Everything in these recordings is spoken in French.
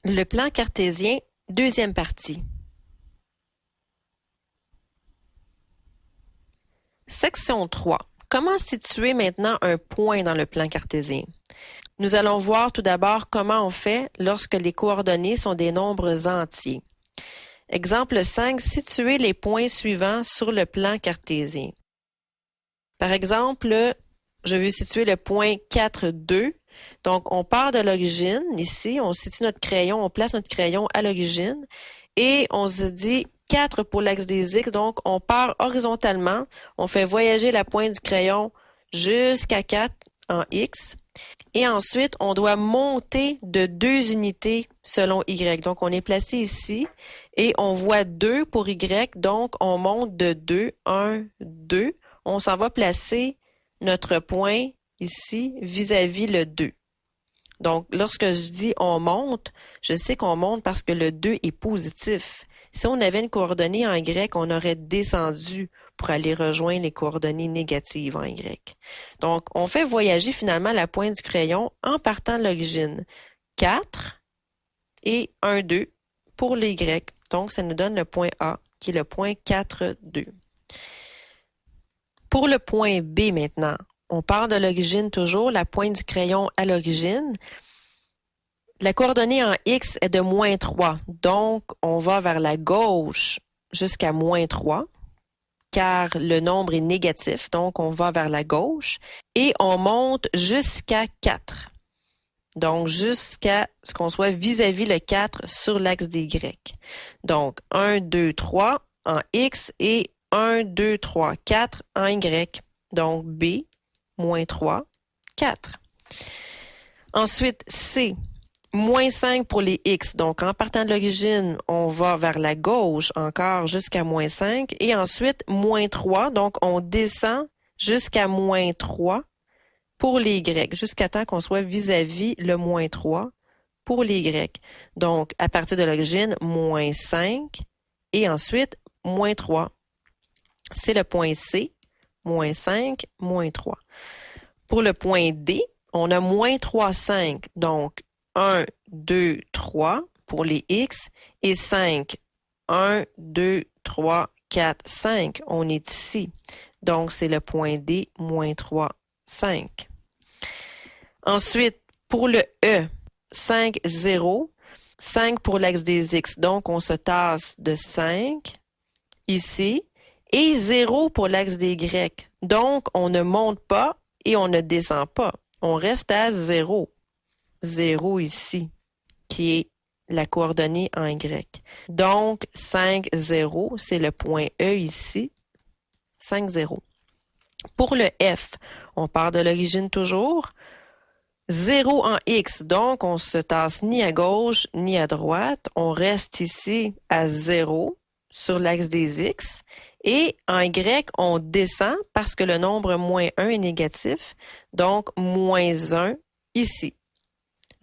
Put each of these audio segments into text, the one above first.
Le plan cartésien, deuxième partie. Section 3. Comment situer maintenant un point dans le plan cartésien? Nous allons voir tout d'abord comment on fait lorsque les coordonnées sont des nombres entiers. Exemple 5. Situer les points suivants sur le plan cartésien. Par exemple, je veux situer le point 4, 2. Donc, on part de l'origine. Ici, on situe notre crayon, on place notre crayon à l'origine et on se dit 4 pour l'axe des X. Donc, on part horizontalement. On fait voyager la pointe du crayon jusqu'à 4 en X. Et ensuite, on doit monter de 2 unités selon Y. Donc, on est placé ici et on voit 2 pour Y. Donc, on monte de 2, 1, 2. On s'en va placer notre point ici vis-à-vis le 2. Donc, lorsque je dis on monte, je sais qu'on monte parce que le 2 est positif. Si on avait une coordonnée en Y, on aurait descendu pour aller rejoindre les coordonnées négatives en Y. Donc, on fait voyager finalement la pointe du crayon en partant de l'origine. 4 et 1, 2 pour les Y. Donc, ça nous donne le point A, qui est le point 4, 2. Pour le point B maintenant, on part de l'origine toujours, la pointe du crayon à l'origine. La coordonnée en X est de moins 3, donc on va vers la gauche jusqu'à moins 3, car le nombre est négatif, donc on va vers la gauche, et on monte jusqu'à 4. Donc jusqu'à ce qu'on soit vis-à-vis le 4 sur l'axe des Y. Donc 1, 2, 3 en X et 1, 2, 3, 4 en Y. Donc B, moins 3, 4. Ensuite, C, moins 5 pour les X. Donc, en partant de l'origine, on va vers la gauche encore jusqu'à moins 5. Et ensuite, moins 3. Donc, on descend jusqu'à moins 3 pour les Y, jusqu'à temps qu'on soit vis-à-vis le moins 3 pour les Y. Donc, à partir de l'origine, moins 5 et ensuite, moins 3. C'est le point C, moins 5, moins 3. Pour le point D, on a moins 3, 5. Donc, 1, 2, 3 pour les X et 5. 1, 2, 3, 4, 5. On est ici. Donc, c'est le point D, moins 3, 5. Ensuite, pour le E, 5, 0. 5 pour l'axe des X. Donc, on se tasse de 5 ici et 0 pour l'axe des Y. Donc, on ne monte pas et on ne descend pas. On reste à 0. 0 ici, qui est la coordonnée en Y. Donc, 5, 0, c'est le point E ici. 5, 0. Pour le F, on part de l'origine toujours. 0 en X, donc on se tasse ni à gauche ni à droite. On reste ici à 0 sur l'axe des X. Et en Y, on descend parce que le nombre moins 1 est négatif. Donc, moins 1 ici.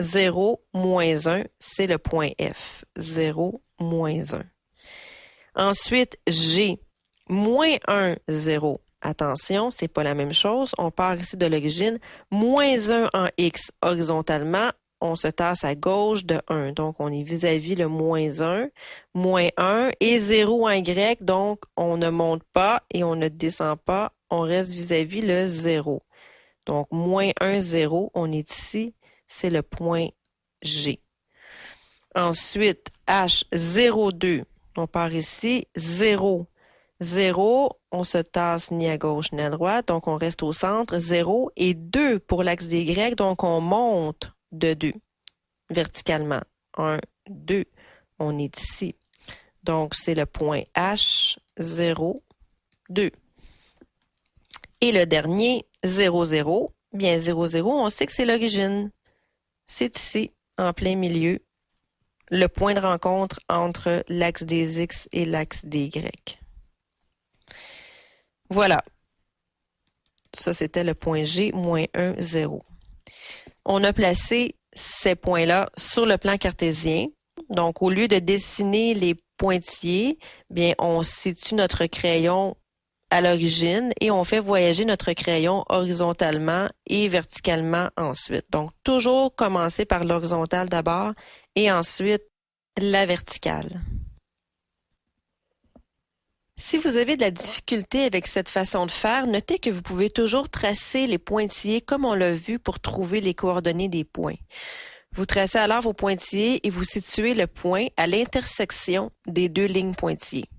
0, moins 1, c'est le point F. 0, moins 1. Ensuite, G, moins 1, 0. Attention, c'est pas la même chose. On part ici de l'origine. Moins 1 en X horizontalement. On se tasse à gauche de 1. Donc, on est vis-à-vis le moins 1 et 0 en Y. Donc, on ne monte pas et on ne descend pas. On reste vis-à-vis le 0. Donc, moins 1, 0. On est ici. C'est le point G. Ensuite, H, 0, 2. On part ici. 0. 0, on se tasse ni à gauche ni à droite, donc on reste au centre. 0 et 2 pour l'axe des Y, donc on monte de 2 verticalement. 1, 2, on est ici. Donc c'est le point H, 0, 2. Et le dernier, 0, 0. Bien 0, 0, on sait que c'est l'origine. C'est ici, en plein milieu, le point de rencontre entre l'axe des X et l'axe des Y. Voilà. Ça, c'était le point G, moins 1, 0. On a placé ces points-là sur le plan cartésien. Donc, au lieu de dessiner les pointillés, bien, on situe notre crayon à l'origine et on fait voyager notre crayon horizontalement et verticalement ensuite. Donc, toujours commencer par l'horizontale d'abord et ensuite la verticale. Si vous avez de la difficulté avec cette façon de faire, notez que vous pouvez toujours tracer les pointillés comme on l'a vu pour trouver les coordonnées des points. Vous tracez alors vos pointillés et vous situez le point à l'intersection des deux lignes pointillées.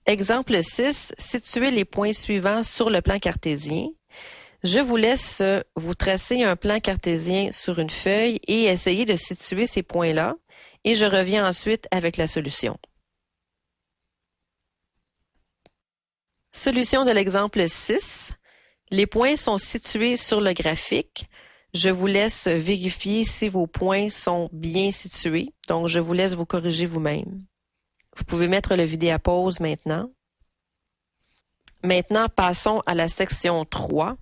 Exemple 6, situez les points suivants sur le plan cartésien. Je vous laisse vous tracer un plan cartésien sur une feuille et essayer de situer ces points-là et je reviens ensuite avec la solution. Solution de l'exemple 6. Les points sont situés sur le graphique. Je vous laisse vérifier si vos points sont bien situés. Donc, je vous laisse vous corriger vous-même. Vous pouvez mettre le vidéo à pause maintenant. Maintenant, passons à la section 3,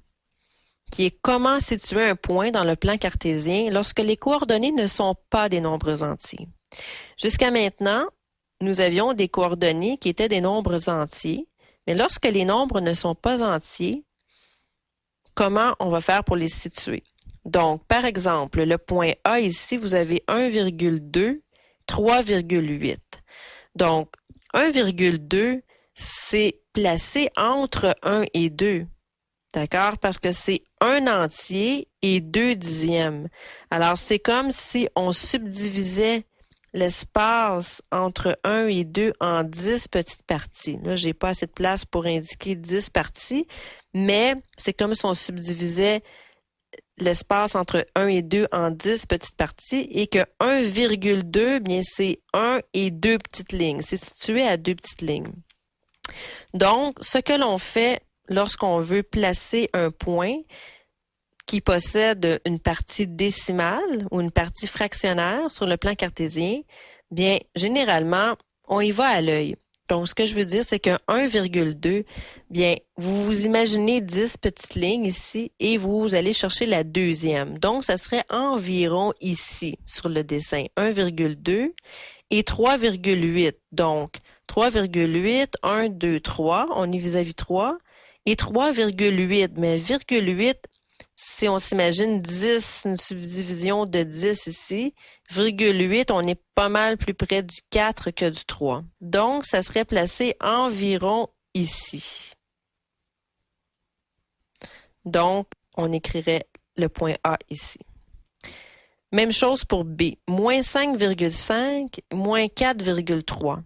qui est comment situer un point dans le plan cartésien lorsque les coordonnées ne sont pas des nombres entiers. Jusqu'à maintenant, nous avions des coordonnées qui étaient des nombres entiers, mais lorsque les nombres ne sont pas entiers, comment on va faire pour les situer? Donc, par exemple, le point A ici, vous avez 1,2, 3,8. Donc, 1,2, c'est placé entre 1 et 2. D'accord? Parce que c'est un entier et 2 dixièmes. Alors, c'est comme si on subdivisait l'espace entre 1 et 2 en 10 petites parties. Là, j'ai pas assez de place pour indiquer 10 parties, mais c'est comme si on subdivisait l'espace entre 1 et 2 en 10 petites parties et que 1,2, bien, c'est 1 et 2 petites lignes. C'est situé à 2 petites lignes. Donc, ce que l'on fait lorsqu'on veut placer un point qui possède une partie décimale ou une partie fractionnaire sur le plan cartésien, bien, généralement, on y va à l'œil. Donc, ce que je veux dire, c'est que 1,2, bien, vous vous imaginez 10 petites lignes ici et vous allez chercher la deuxième. Donc, ça serait environ ici sur le dessin, 1,2 et 3,8. Donc, 3,8, 1, 2, 3, on est vis-à-vis 3, et 3,8, mais virgule 8, si on s'imagine 10, une subdivision de 10 ici, virgule 8, on est pas mal plus près du 4 que du 3. Donc, ça serait placé environ ici. Donc, on écrirait le point A ici. Même chose pour B, moins 5,5, moins 4,3.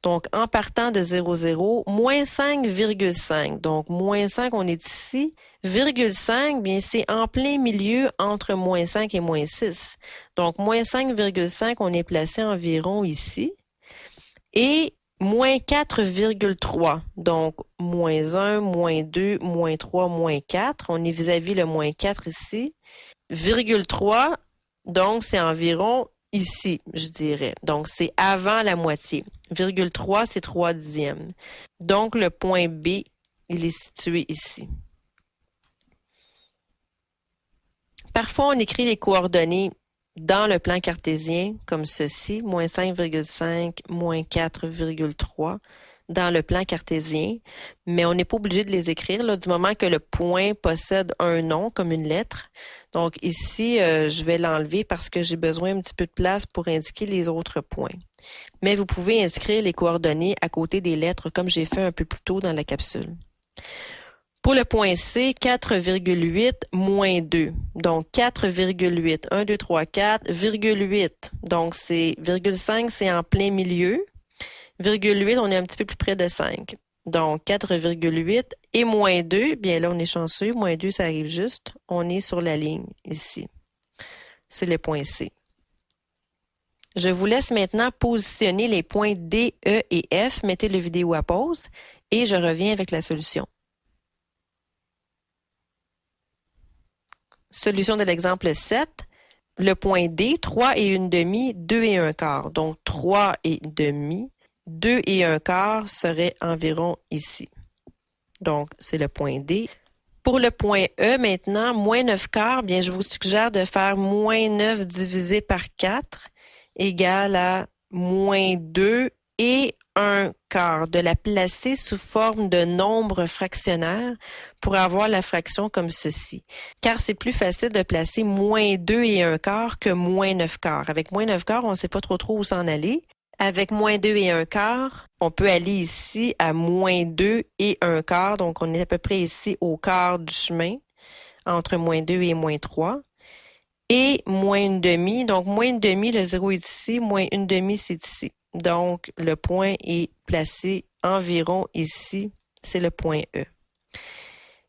Donc, en partant de 0, 0, moins 5,5. Donc, moins 5, on est ici. Virgule 5, bien, c'est en plein milieu entre moins 5 et moins 6. Donc, moins 5,5, on est placé environ ici. Et moins 4,3. Donc, moins 1, moins 2, moins 3, moins 4. On est vis-à-vis le moins 4 ici. Virgule 3, donc, c'est environ ici, je dirais. Donc, c'est avant la moitié. Virgule 3, c'est 3 dixièmes. Donc, le point B, il est situé ici. Parfois, on écrit les coordonnées dans le plan cartésien, comme ceci, moins 5,5, moins 4,3, dans le plan cartésien, mais on n'est pas obligé de les écrire là, du moment que le point possède un nom, comme une lettre. Donc ici, je vais l'enlever parce que j'ai besoin un petit peu de place pour indiquer les autres points. Mais vous pouvez inscrire les coordonnées à côté des lettres, comme j'ai fait un peu plus tôt dans la capsule. Pour le point C, 4,8 moins 2. Donc, 4,8. 1, 2, 3, 4, virgule 8. Donc, c'est virgule 5, c'est en plein milieu. Virgule 8, on est un petit peu plus près de 5. Donc, 4,8 et moins 2, bien là, on est chanceux. Moins 2, ça arrive juste. On est sur la ligne ici. C'est le point C. Je vous laisse maintenant positionner les points D, E et F. Mettez le vidéo à pause et je reviens avec la solution. Solution de l'exemple 7. Le point D, 3 et 1 demi, 2 et 1 quart. Donc, 3 et demi, 2 et 1 quart serait environ ici. Donc, c'est le point D. Pour le point E maintenant, moins 9 quarts, bien, je vous suggère de faire moins 9 divisé par 4 égale à moins 2 et 1/4, de la placer sous forme de nombre fractionnaire pour avoir la fraction comme ceci. Car c'est plus facile de placer moins 2 et 1/4 que moins 9/4. Avec moins 9/4, on ne sait pas trop où s'en aller. Avec moins 2 et 1/4, on peut aller ici à moins 2 et 1/4. Donc, on est à peu près ici au quart du chemin entre moins 2 et moins 3. Et moins 1/2. Donc, moins 1/2, le 0 est ici. Moins 1/2, c'est ici. Donc, le point est placé environ ici. C'est le point E.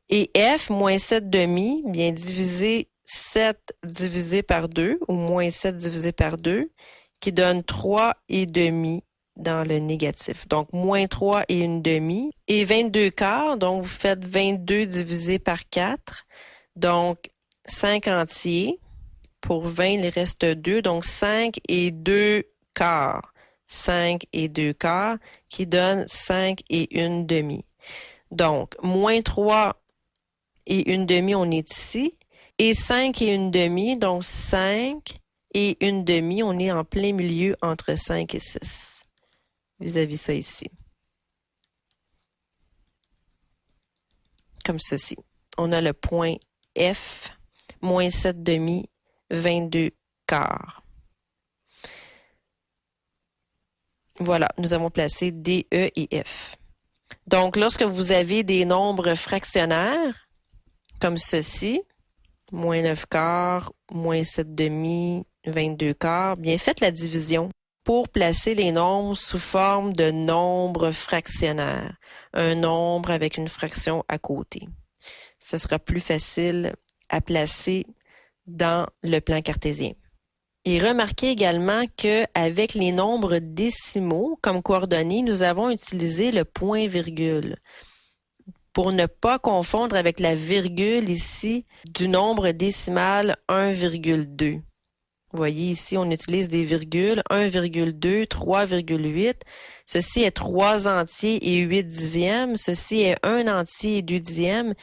Et F, moins 7/2, bien diviser 7 divisé par 2, ou moins 7 divisé par 2, qui donne 3,5 dans le négatif. Donc, moins 3,5 et 22/4. Donc, vous faites 22 divisé par 4. Donc, 5 entiers. Pour 20, il reste 2. Donc, 5 et 2/4. 5 et 2/4 qui donne 5 et 1/2. Donc, moins 3 et 1/2, on est ici. Et 5 et 1/2, donc 5 et 1/2, on est en plein milieu entre 5 et 6. Vis-à-vis ça ici. Comme ceci. On a le point F, moins 7/2, 22/4. Voilà, nous avons placé D, E et F. Donc, lorsque vous avez des nombres fractionnaires, comme ceci, moins 9/4, moins 7/2, 22/4, bien faites la division pour placer les nombres sous forme de nombres fractionnaires. Un nombre avec une fraction à côté. Ce sera plus facile à placer dans le plan cartésien. Et remarquez également qu'avec les nombres décimaux comme coordonnées, nous avons utilisé le point-virgule pour ne pas confondre avec la virgule ici du nombre décimal 1,2. Vous voyez ici, on utilise des virgules 1,2, 3,8. Ceci est 3 entiers et 8 dixièmes. Ceci est 1 entier et 2 dixièmes.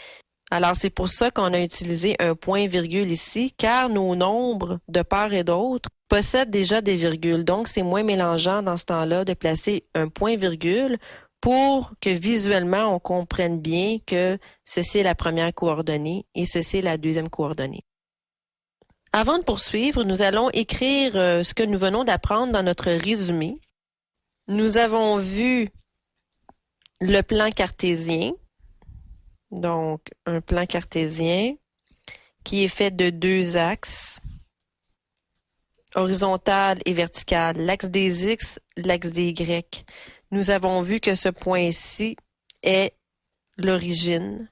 Alors, c'est pour ça qu'on a utilisé un point-virgule ici, car nos nombres, de part et d'autre, possèdent déjà des virgules. Donc, c'est moins mélangeant dans ce temps-là de placer un point-virgule pour que visuellement, on comprenne bien que ceci est la première coordonnée et ceci est la deuxième coordonnée. Avant de poursuivre, nous allons écrire ce que nous venons d'apprendre dans notre résumé. Nous avons vu le plan cartésien. Donc, un plan cartésien qui est fait de 2 axes, horizontal et vertical, l'axe des X, l'axe des Y. Nous avons vu que ce point ici est l'origine.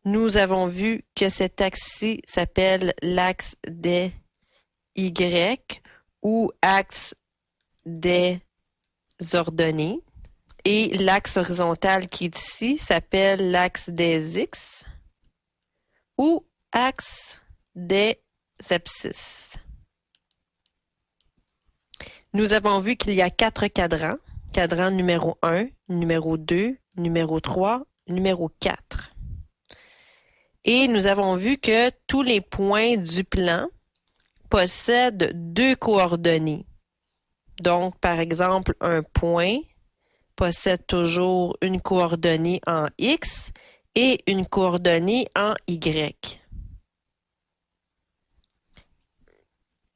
Nous avons vu que cet axe-ci s'appelle l'axe des Y ou axe des ordonnées. Et l'axe horizontal qui est ici s'appelle l'axe des X ou axe des abscisses. Nous avons vu qu'il y a 4 cadrans. Cadran numéro 1, numéro 2, numéro 3, numéro 4. Et nous avons vu que tous les points du plan possèdent 2 coordonnées. Donc, par exemple, un point possède toujours une coordonnée en X et une coordonnée en Y.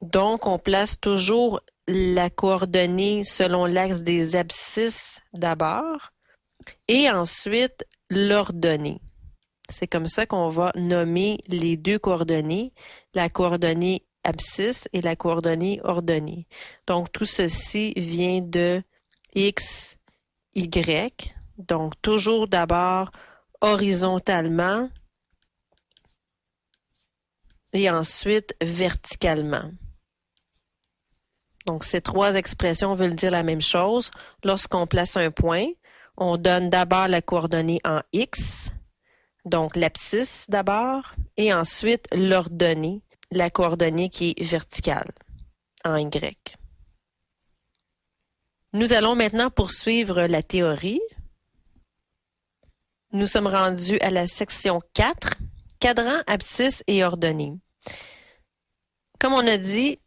Donc, on place toujours la coordonnée selon l'axe des abscisses d'abord et ensuite l'ordonnée. C'est comme ça qu'on va nommer les 2 coordonnées, la coordonnée abscisse et la coordonnée ordonnée. Donc, tout ceci vient de X, Y, donc toujours d'abord horizontalement et ensuite verticalement. Donc, ces 3 expressions veulent dire la même chose. Lorsqu'on place un point, on donne d'abord la coordonnée en X, donc l'abscisse d'abord, et ensuite l'ordonnée, la coordonnée qui est verticale, en Y. Nous allons maintenant poursuivre la théorie. Nous sommes rendus à la section 4, cadran, abscisse et ordonnée. Comme on a dit,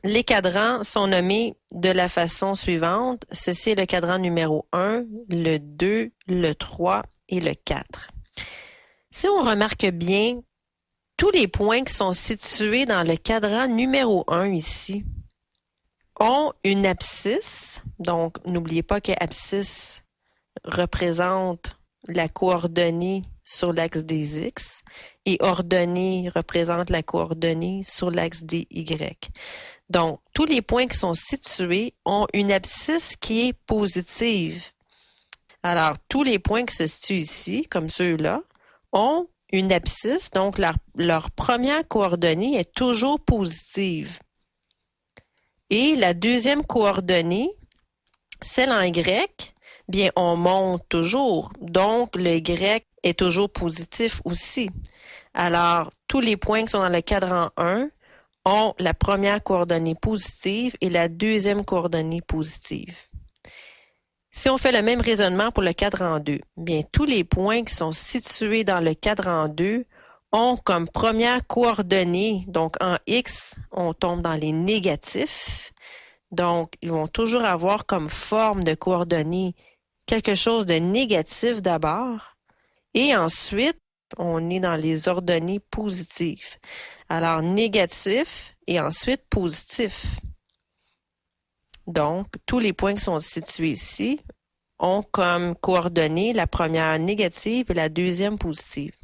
Les cadrans sont nommés de la façon suivante. Ceci est le cadran numéro 1, le 2, le 3 et le 4. Si on remarque bien, tous les points qui sont situés dans le cadran numéro 1 ici ont une abscisse. Donc, n'oubliez pas que abscisse représente la coordonnée sur l'axe des X et ordonnée représente la coordonnée sur l'axe des Y. Donc, tous les points qui sont situés ont une abscisse qui est positive. Alors, tous les points qui se situent ici, comme ceux-là, ont une abscisse, donc leur première coordonnée est toujours positive. Et la deuxième coordonnée, celle en Y, bien, on monte toujours. Donc, le Y est toujours positif aussi. Alors, tous les points qui sont dans le cadran 1 ont la première coordonnée positive et la deuxième coordonnée positive. Si on fait le même raisonnement pour le cadran 2, bien, tous les points qui sont situés dans le cadran 2 ont comme première coordonnée, donc en X, on tombe dans les négatifs. Donc, ils vont toujours avoir comme forme de coordonnées quelque chose de négatif d'abord. Et ensuite, on est dans les ordonnées positives. Alors, négatif et ensuite positif. Donc, tous les points qui sont situés ici ont comme coordonnées la première négative et la deuxième positive.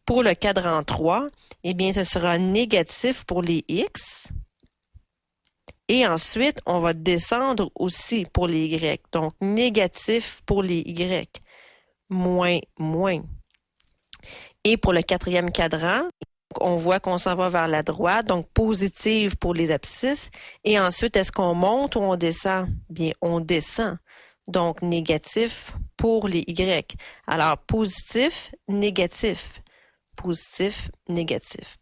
Pour le cadran 3, eh bien, ce sera négatif pour les X. Et ensuite, on va descendre aussi pour les Y. Donc, négatif pour les Y. Moins, moins. Et pour le quatrième cadran, on voit qu'on s'en va vers la droite, donc positive pour les abscisses. Et ensuite, est-ce qu'on monte ou on descend? Bien, on descend. Donc, négatif pour les Y. Alors, positif, négatif. Positif, négatif.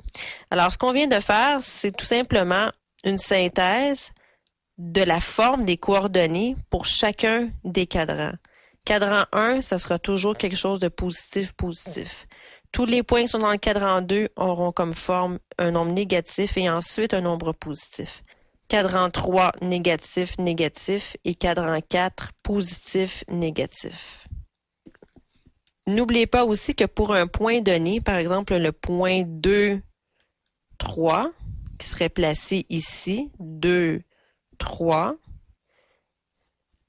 Alors, ce qu'on vient de faire, c'est tout simplement une synthèse de la forme des coordonnées pour chacun des cadrans. Cadran 1, ça sera toujours quelque chose de positif, positif. Tous les points qui sont dans le cadran 2 auront comme forme un nombre négatif et ensuite un nombre positif. Cadran 3, négatif, négatif et cadran 4, positif, négatif. N'oubliez pas aussi que pour un point donné, par exemple le point 2, 3, qui serait placé ici, 2, 3,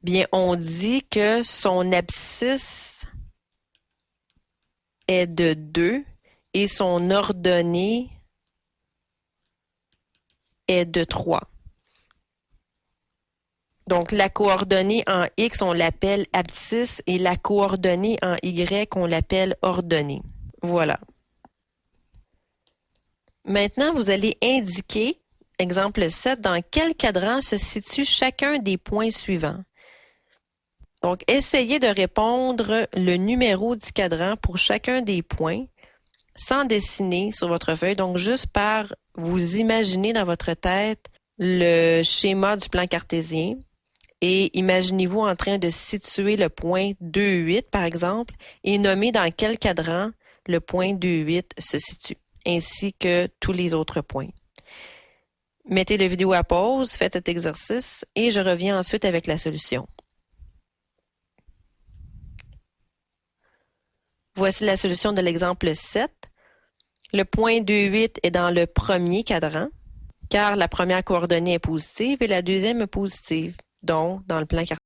bien on dit que son abscisse est de 2 et son ordonnée est de 3. Donc, la coordonnée en X, on l'appelle abscisse et la coordonnée en Y, on l'appelle ordonnée. Voilà. Maintenant, vous allez indiquer, exemple 7, dans quel cadran se situe chacun des points suivants. Donc, essayez de répondre le numéro du cadran pour chacun des points sans dessiner sur votre feuille, donc juste par vous imaginer dans votre tête le schéma du plan cartésien. Et imaginez-vous en train de situer le point 2,8 par exemple et nommer dans quel cadran le point 2,8 se situe, ainsi que tous les autres points. Mettez la vidéo à pause, faites cet exercice et je reviens ensuite avec la solution. Voici la solution de l'exemple 7. Le point 2,8 est dans le premier cadran, car la première coordonnée est positive et la deuxième est positive. Donc, dans le plan cartésien,